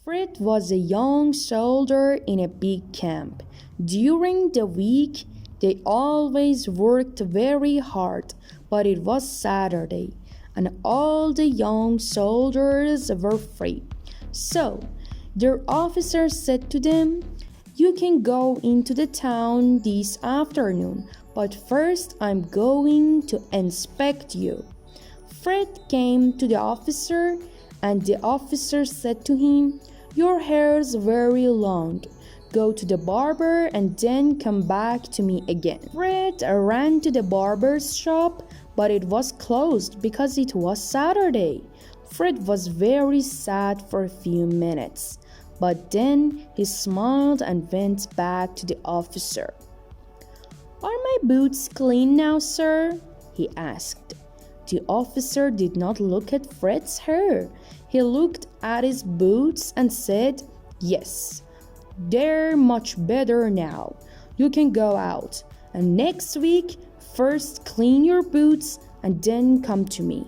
Fred was a young soldier in a big camp. During the week, they always worked very hard, but it was Saturday, and all the young soldiers were free. So, their officer said to them, "You can go into the town this afternoon, but first I'm going to inspect you." Fred came to the officer, and the officer said to him, "Your hair's very long. Go to the barber and then come back to me again." Fred ran to the barber's shop, but it was closed because it was Saturday. Fred was very sad for a few minutes, but then he smiled and went back to the officer. "Are my boots clean now, sir?" he asked. The officer did not look at Fred's hair. He looked at his boots and said, "Yes, they're much better now. You can go out, and next week, first clean your boots and then come to me."